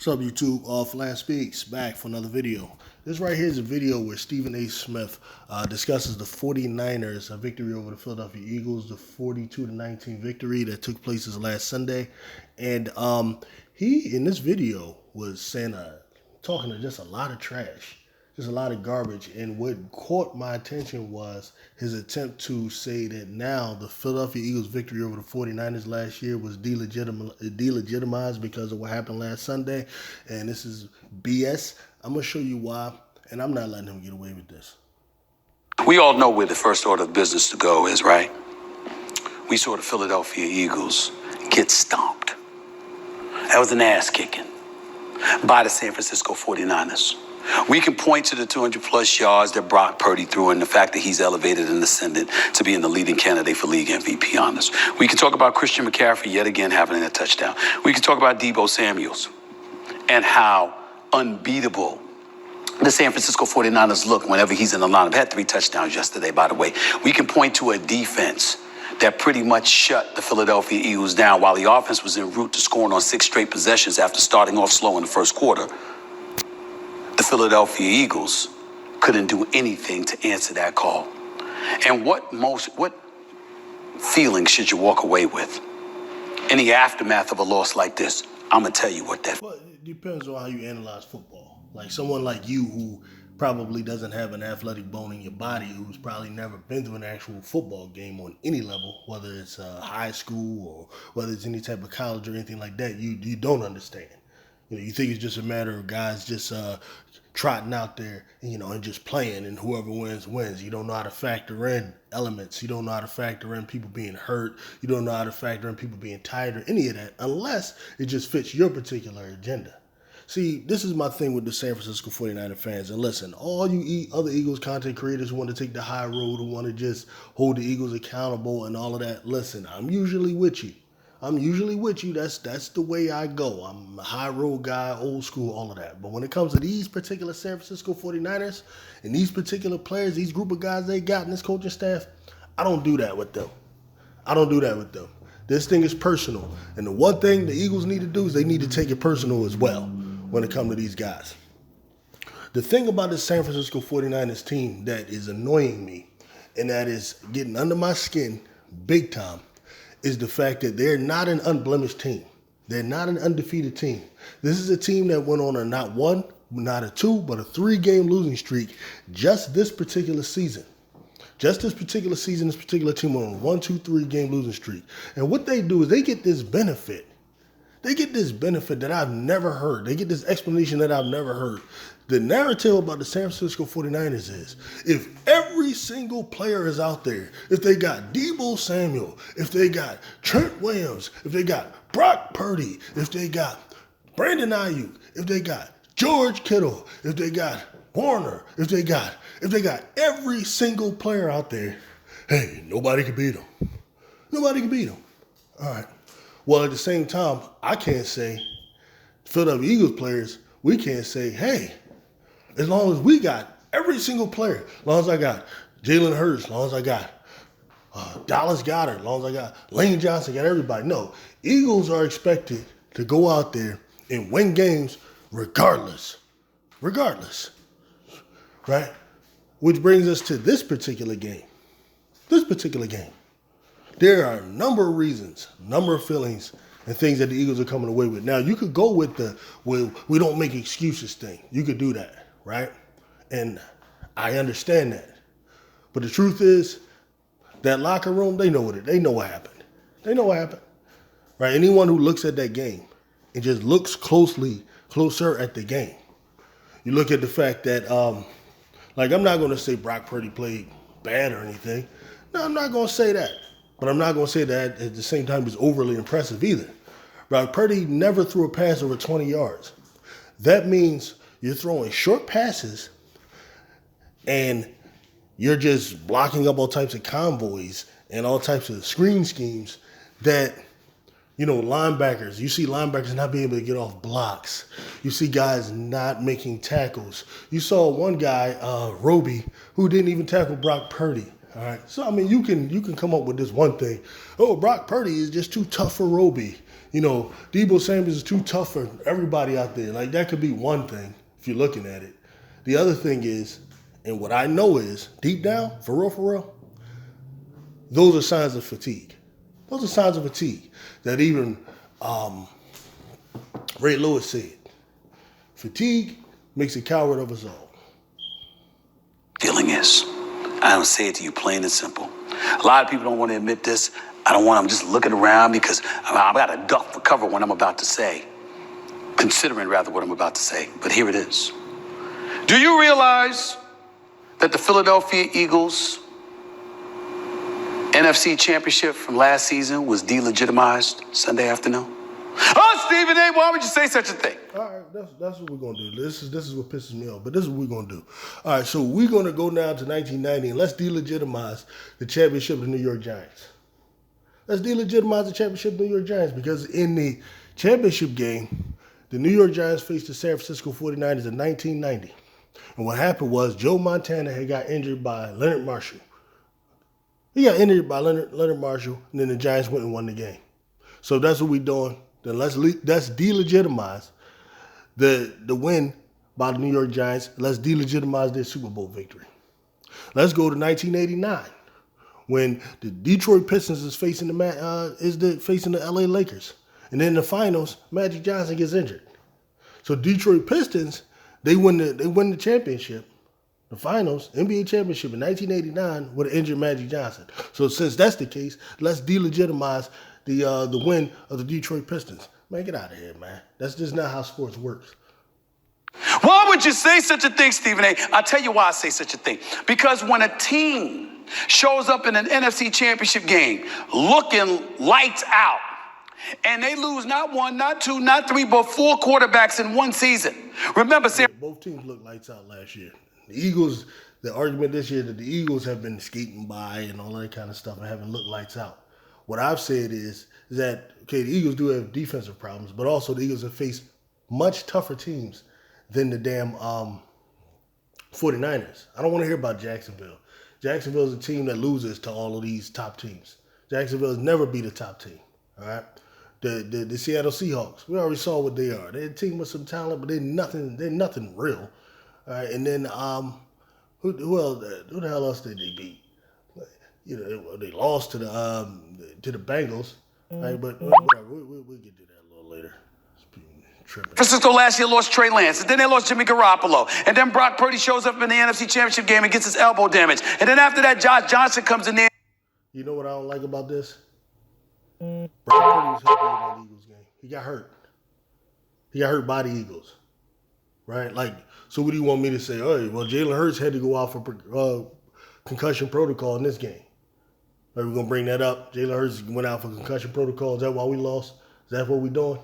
What's up, YouTube? Flash Speaks back for another video. This right here is a video where Stephen A Smith discusses the 49ers victory over the Philadelphia Eagles, the 42-19 victory that took place this last Sunday. And he, in this video, was saying, talking to just a lot of trash, just a lot of garbage. And what caught my attention was his attempt to say that now the Philadelphia Eagles victory over the 49ers last year was delegitimized because of what happened last Sunday. And this is BS. I'm going to show you why, and I'm not letting him get away with this. We all know where the first order of business to go is, right? We saw the Philadelphia Eagles get stomped. That was an ass kicking by the San Francisco 49ers. We can point to the 200-plus yards that Brock Purdy threw and the fact that he's elevated and ascended to being the leading candidate for league MVP honors. We can talk about Christian McCaffrey yet again having a touchdown. We can talk about Deebo Samuels and how unbeatable the San Francisco 49ers look whenever he's in the lineup. Had 3 touchdowns yesterday, by the way. We can point to a defense that pretty much shut the Philadelphia Eagles down while the offense was en route to scoring on 6 straight possessions after starting off slow in the first quarter. The Philadelphia Eagles couldn't do anything to answer that call. And what feeling should you walk away with in the aftermath of a loss like this? I'm going to tell you what that... Well, it depends on how you analyze football. Like someone like you who probably doesn't have an athletic bone in your body, who's probably never been to an actual football game on any level, whether it's high school or whether it's any type of college or anything like that, you don't understand. You know, you think it's just a matter of guys just trotting out there, and just playing, and whoever wins, wins. You don't know how to factor in elements. You don't know how to factor in people being hurt. You don't know how to factor in people being tired or any of that, unless it just fits your particular agenda. See, this is my thing with the San Francisco 49er fans. And listen, all you other Eagles content creators who want to take the high road, who want to just hold the Eagles accountable and all of that, listen, I'm usually with you. That's the way I go. I'm a high road guy, old school, all of that. But when it comes to these particular San Francisco 49ers and these particular players, these group of guys they got in this coaching staff, I don't do that with them. This thing is personal. And the one thing the Eagles need to do is they need to take it personal as well when it comes to these guys. The thing about the San Francisco 49ers team that is annoying me and that is getting under my skin big time is the fact that they're not an unblemished team. They're not an undefeated team. This is a team that went on a not 1, not a 2, but a 3-game losing streak just this particular season. This particular team went on a 1, 2, 3-game losing streak. And what they do is they get this benefit. They get this benefit that I've never heard. They get this explanation that I've never heard. The narrative about the San Francisco 49ers is if every single player is out there, if they got Deebo Samuel, if they got Trent Williams, if they got Brock Purdy, if they got Brandon Ayuk, if they got George Kittle, if they got Warner, if they got every single player out there, hey, nobody can beat them. Nobody can beat them. All right. Well, at the same time, I can't say, Philadelphia Eagles players, we can't say, hey, as long as we got every single player, as long as I got Jalen Hurts, as long as I got Dallas Goedert, as long as I got Lane Johnson, got everybody. No, Eagles are expected to go out there and win games regardless, right? Which brings us to this particular game. There are a number of reasons, number of feelings, and things that the Eagles are coming away with. Now, you could go with the we don't make excuses thing. You could do that, right? And I understand that. But the truth is, that locker room, they know what happened. They know what happened, right? Anyone who looks at that game and just looks closer at the game, you look at the fact that, I'm not going to say Brock Purdy played bad or anything. No, I'm not going to say that. But I'm not going to say that at the same time he's overly impressive either. Brock Purdy never threw a pass over 20 yards. That means you're throwing short passes and you're just blocking up all types of convoys and all types of screen schemes that, linebackers, you see linebackers not being able to get off blocks. You see guys not making tackles. You saw one guy, Roby, who didn't even tackle Brock Purdy. All right. So I mean, you can come up with this one thing. Oh, Brock Purdy is just too tough for Roby. You know, Debo Samuels is too tough for everybody out there. Like that could be one thing if you're looking at it. The other thing is, and what I know is, deep down, for real, those are signs of fatigue. Those are signs of fatigue that even Ray Lewis said. Fatigue makes a coward of us all. Feeling is, I don't say it to you plain and simple. A lot of people don't want to admit this. I'm just looking around because I've got to duck for cover when I'm about to say. Considering rather what I'm about to say, but here it is. Do you realize that the Philadelphia Eagles NFC Championship from last season was delegitimized Sunday afternoon? Oh, Stephen A., why would you say such a thing? All right, that's what we're gonna do. This is what pisses me off, but this is what we're gonna do. All right, so we're gonna go now to 1990 and let's delegitimize the championship of the New York Giants. Let's delegitimize the championship of the New York Giants because in the championship game, the New York Giants faced the San Francisco 49ers in 1990. And what happened was Joe Montana had got injured by Leonard Marshall. He got injured by Leonard Marshall, and then the Giants went and won the game. So that's what we're doing. Then let's delegitimize the win by the New York Giants. Let's delegitimize their Super Bowl victory. Let's go to 1989 when the Detroit Pistons is facing the LA Lakers, and then in the finals, Magic Johnson gets injured. So Detroit Pistons they win the championship, the finals, NBA championship in 1989 with an injured Magic Johnson. So since that's the case, let's delegitimize the win of the Detroit Pistons. Man, get out of here, man. That's just not how sports works. Why would you say such a thing, Stephen A? I'll tell you why I say such a thing. Because when a team shows up in an NFC championship game looking lights out, and they lose not one, not two, not three, but four quarterbacks in one season. Remember, Sam. Yeah, both teams looked lights out last year. The Eagles, the argument this year that the Eagles have been skating by and all that kind of stuff and haven't looked lights out. What I've said is that, okay, the Eagles do have defensive problems, but also the Eagles have faced much tougher teams than the damn 49ers. I don't want to hear about Jacksonville. Jacksonville is a team that loses to all of these top teams. Jacksonville has never beat a top team, all right? The Seattle Seahawks, we already saw what they are. They're a team with some talent, but they're nothing real. All right, and then who the hell else did they beat? You know, they lost to the Bengals. Right, but whatever, we'll get to that a little later. Francisco last year lost Trey Lance, and then they lost Jimmy Garoppolo, and then Brock Purdy shows up in the NFC Championship game and gets his elbow damaged, and then after that, Josh Johnson comes in there. You know what I don't like about this? Brock Purdy was helping in that Eagles game. He got hurt. He got hurt by the Eagles, right? Like, so what do you want me to say? Oh, well, Jalen Hurts had to go out for concussion protocol in this game. Are we gonna bring that up? Jalen Hurts went out for concussion protocol. Is that why we lost? Is that what we're doing?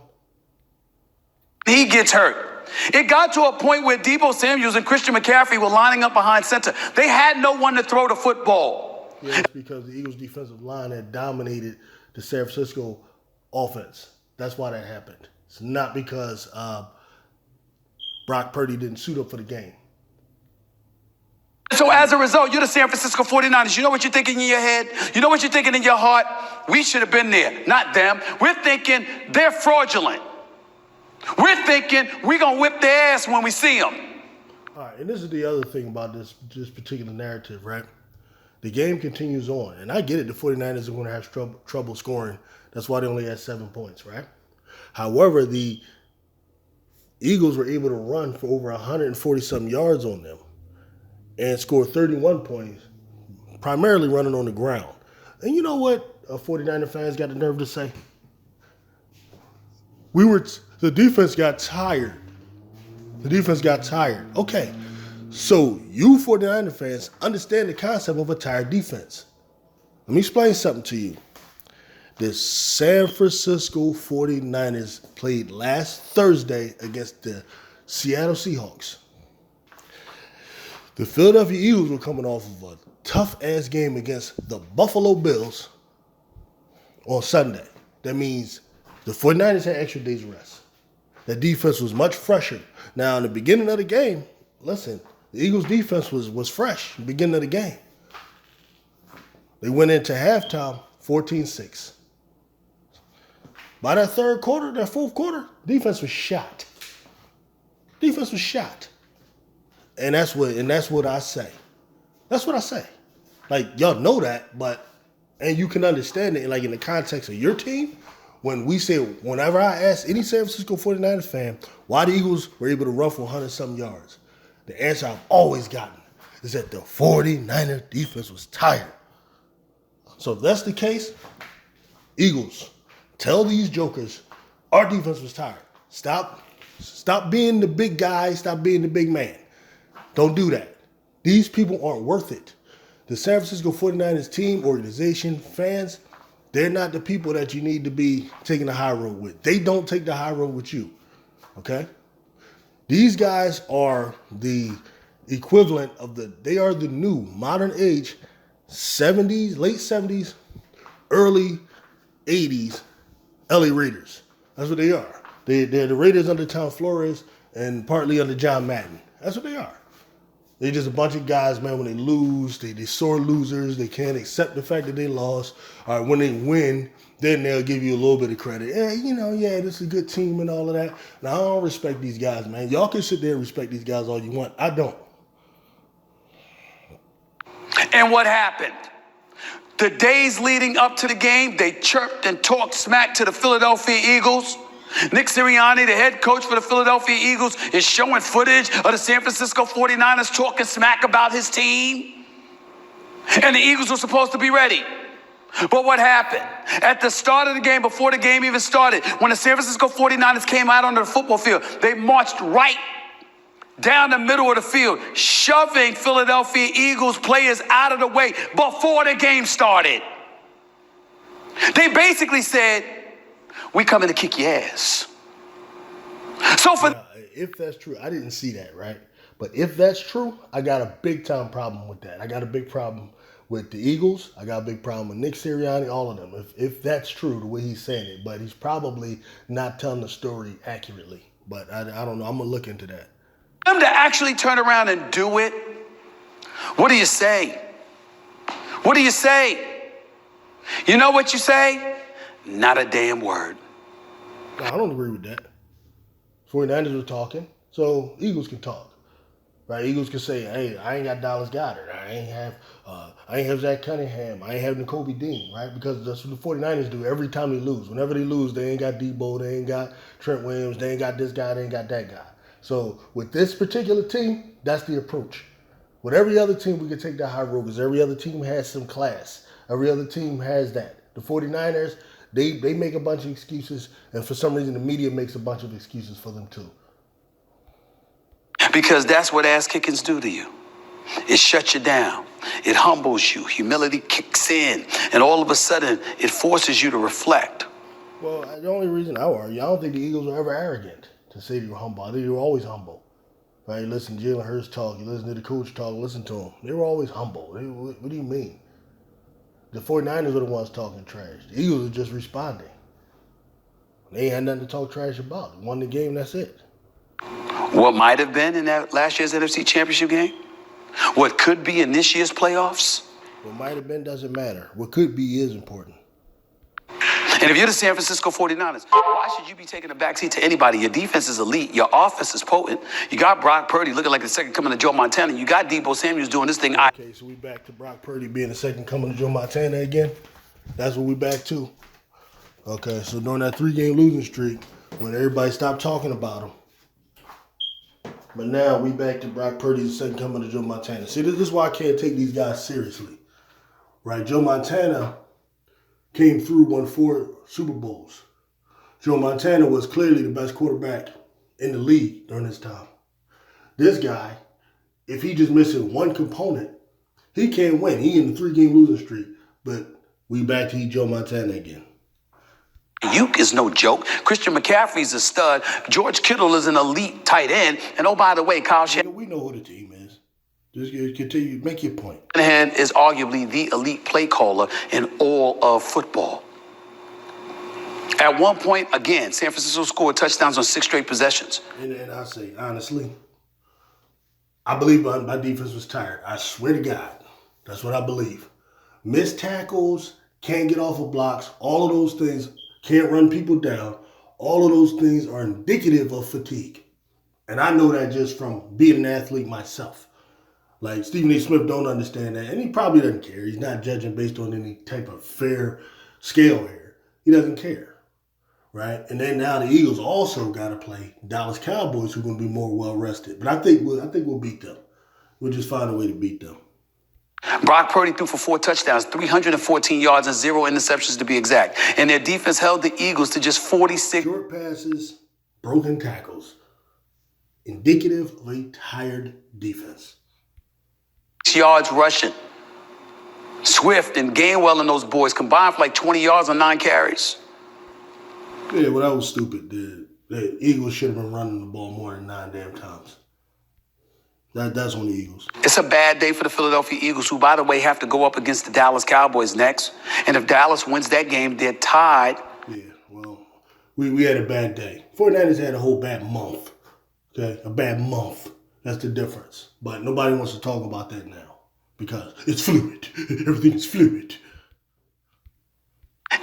He gets hurt. It got to a point where Debo Samuels and Christian McCaffrey were lining up behind center. They had no one to throw the football. Yeah, it's because the Eagles' defensive line had dominated the San Francisco offense. That's why that happened. It's not because Brock Purdy didn't suit up for the game. So as a result, you're the San Francisco 49ers. You know what you're thinking in your head? You know what you're thinking in your heart? We should have been there, not them. We're thinking they're fraudulent. We're thinking we're going to whip their ass when we see them. All right, and this is the other thing about this particular narrative, right? The game continues on, and I get it. The 49ers are going to have trouble scoring. That's why they only had 7 points, right? However, the Eagles were able to run for over 140-something yards on them and score 31 points, primarily running on the ground. And you know what 49er fans got the nerve to say? The defense got tired. The defense got tired. Okay, so you 49er fans understand the concept of a tired defense. Let me explain something to you. The San Francisco 49ers played last Thursday against the Seattle Seahawks. The Philadelphia Eagles were coming off of a tough-ass game against the Buffalo Bills on Sunday. That means the 49ers had extra days of rest. The defense was much fresher. Now, in the beginning of the game, listen, the Eagles' defense was fresh in the beginning of the game. They went into halftime 14-6. By that third quarter, that fourth quarter, defense was shot. Defense was shot. And that's what I say. That's what I say. Like, y'all know that, and you can understand it, like, in the context of your team. Whenever I ask any San Francisco 49ers fan why the Eagles were able to run for 100-something yards, the answer I've always gotten is that the 49er defense was tired. So if that's the case, Eagles, tell these jokers our defense was tired. Stop being the big guy. Stop being the big man. Don't do that. These people aren't worth it. The San Francisco 49ers team, organization, fans, they're not the people that you need to be taking the high road with. They don't take the high road with you, okay? These guys are the equivalent they are the new modern age 70s, late 70s, early 80s LA Raiders. That's what they are. They're the Raiders under Tom Flores and partly under John Madden. That's what they are. They're just a bunch of guys, man, when they lose, they're sore losers. They can't accept the fact that they lost. All right, when they win, then they'll give you a little bit of credit. This is a good team and all of that. Now, I don't respect these guys, man. Y'all can sit there and respect these guys all you want. I don't. And what happened? The days leading up to the game, they chirped and talked smack to the Philadelphia Eagles. Nick Sirianni, the head coach for the Philadelphia Eagles, is showing footage of the San Francisco 49ers talking smack about his team. And the Eagles were supposed to be ready. But what happened? At the start of the game, before the game even started, when the San Francisco 49ers came out onto the football field, they marched right down the middle of the field, shoving Philadelphia Eagles players out of the way before the game started. They basically said, "We coming to kick your ass." So if that's true, I didn't see that, right? But if that's true, I got a big time problem with that. I got a big problem with the Eagles. I got a big problem with Nick Sirianni, all of them. If that's true, the way he's saying it, but he's probably not telling the story accurately. But I don't know. I'm gonna look into that. Them to actually turn around and do it. What do you say? What do you say? You know what you say? Not a damn word. No, I don't agree with that. 49ers were talking, so Eagles can talk. Right? Eagles can say, "Hey, I ain't got Dallas Goedert. I ain't have Zach Cunningham. I ain't have Nakobe Dean," right? Because that's what the 49ers do every time they lose. Whenever they lose, they ain't got Debo, they ain't got Trent Williams, they ain't got this guy, they ain't got that guy. So with this particular team, that's the approach. With every other team, we can take the high road because every other team has some class. Every other team has that. The 49ers, they make a bunch of excuses, and for some reason, the media makes a bunch of excuses for them too. Because that's what ass kickings do to you. It shuts you down. It humbles you. Humility kicks in. And all of a sudden, it forces you to reflect. Well, the only reason I argue, I don't think the Eagles were ever arrogant to say they were humble. I think they were always humble. Right? You listen to Jalen Hurts talk. You listen to the coach talk. Listen to him. They were always humble. What do you mean? The 49ers were the ones talking trash. The Eagles are just responding. They ain't had nothing to talk trash about. They won the game, that's it. What might have been in that last year's NFC Championship game? What could be in this year's playoffs? What might have been doesn't matter. What could be is important. And if you're the San Francisco 49ers, why should you be taking a backseat to anybody? Your defense is elite. Your offense is potent. You got Brock Purdy looking like the second coming to Joe Montana. You got Debo Samuels doing this thing. Okay, so we back to Brock Purdy being the second coming to Joe Montana again? That's what we back to. Okay, so during that 3-game losing streak, when everybody stopped talking about him, but now we back to Brock Purdy, the second coming to Joe Montana. See, this is why I can't take these guys seriously. Right? Joe Montana came through, won 4 Super Bowls. Joe Montana was clearly the best quarterback in the league during this time. This guy, if he just missing one component, he can't win. He in the 3-game losing streak, but we back to Joe Montana again. Ayuk is no joke. Christian McCaffrey's a stud. George Kittle is an elite tight end. And oh, by the way, Kyle Shanahan. We know who the team is. Just continue, make your point. Shanahan is arguably the elite play caller in all of football. At one point, again, San Francisco scored touchdowns on 6 straight possessions. And I say, honestly, I believe my defense was tired. I swear to God, that's what I believe. missed tackles, can't get off of blocks, all of those things, can't run people down, all of those things are indicative of fatigue. And I know that just from being an athlete myself. Like, Stephen A. Smith don't understand that, and he probably doesn't care. He's not judging based on any type of fair scale here. He doesn't care, right? And then now the Eagles also got to play Dallas Cowboys, who are going to be more well-rested. But I think we'll beat them. We'll just find a way to beat them. Brock Purdy threw for 4 touchdowns, 314 yards, and 0 interceptions to be exact. And their defense held the Eagles to just 46 short passes, broken tackles, indicative of a tired defense. yards rushing. Swift and Gainwell and those boys combined for like 20 yards on 9 carries. Yeah, well, that was stupid. The Eagles should have been running the ball more than 9 damn times. That's on the Eagles. It's a bad day for the Philadelphia Eagles, who, by the way, have to go up against the Dallas Cowboys next. And if Dallas wins that game, they're tied. Yeah, well, we had a bad day. 49ers had a whole bad month. Okay, a bad month. That's the difference. But nobody wants to talk about that now because it's fluid. Everything is fluid.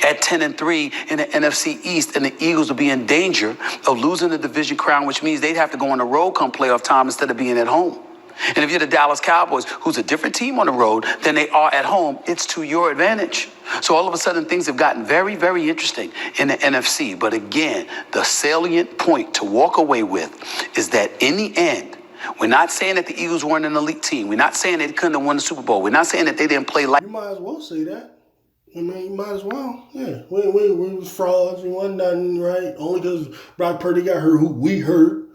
At 10-3 in the NFC East, and the Eagles will be in danger of losing the division crown, which means they'd have to go on the road come playoff time instead of being at home. And if you're the Dallas Cowboys, who's a different team on the road than they are at home, it's to your advantage. So all of a sudden, things have gotten very, very interesting in the NFC. But again, the salient point to walk away with is that in the end, we're not saying that the Eagles weren't an elite team. We're not saying they couldn't have won the Super Bowl. We're not saying that they didn't play like. You might as well say that. I mean, you might as well. Yeah, we was frauds. We wasn't nothing, right? Only because Brock Purdy got hurt, who we hurt,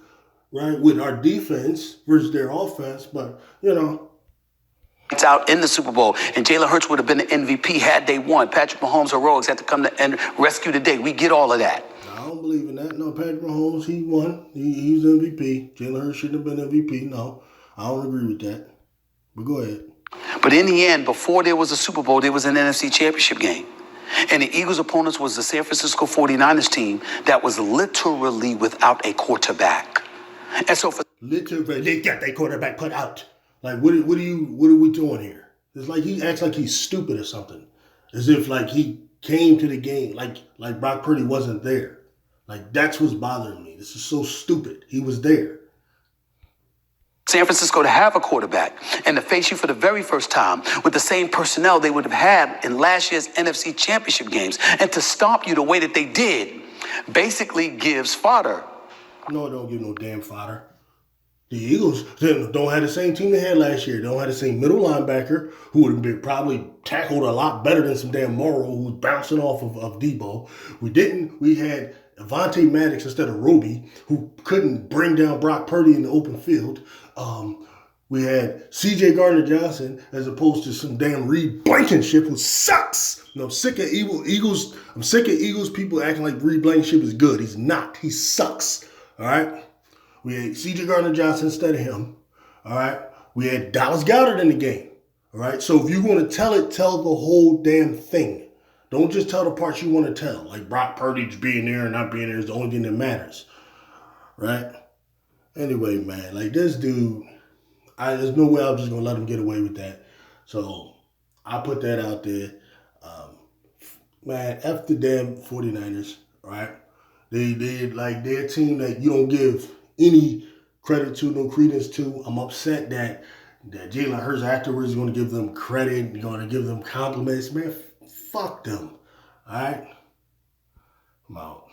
right, with our defense versus their offense. But, you know. It's out in the Super Bowl, and Jalen Hurts would have been the MVP had they won. Patrick Mahomes' heroics had to come to and rescue the day. We get all of that. I don't believe in that. No, Patrick Mahomes, he won. He's MVP. Jalen Hurts shouldn't have been MVP. No, I don't agree with that. But go ahead. But in the end, before there was a Super Bowl, there was an NFC Championship game. And the Eagles' opponents was the San Francisco 49ers team that was literally without a quarterback. And so for literally, they got their quarterback put out. Like, what are we doing here? It's like he acts like he's stupid or something. As if like he came to the game, like Brock Purdy wasn't there. Like, that's what's bothering me. This is so stupid. He was there. San Francisco to have a quarterback and to face you for the very first time with the same personnel they would have had in last year's NFC Championship games, and to stomp you the way that they did basically gives fodder. No, it don't give no damn fodder. The Eagles don't have the same team they had last year. They don't have the same middle linebacker who would have been probably tackled a lot better than some damn Morrow who was bouncing off of Debo. We had Avonte Maddox instead of Roby, who couldn't bring down Brock Purdy in the open field. We had C.J. Gardner-Johnson as opposed to some damn Reed Blankenship who sucks. And I'm sick of Eagles. I'm sick of Eagles people acting like Reed Blankenship is good. He's not. He sucks. All right. We had C.J. Gardner-Johnson instead of him. All right. We had Dallas Goedert in the game. All right. So if you want to tell the whole damn thing. Don't just tell the parts you want to tell. Like Brock Purdy being there and not being there is the only thing that matters. Right? Anyway, man, like this dude, there's no way I'm just going to let him get away with that. So I put that out there. Man, F the damn 49ers, right? They're a team that you don't give any credit to, no credence to. I'm upset that Jalen Hurts afterwards is going to give them credit, going to give them compliments. Man, fuck them. All right? I'm out.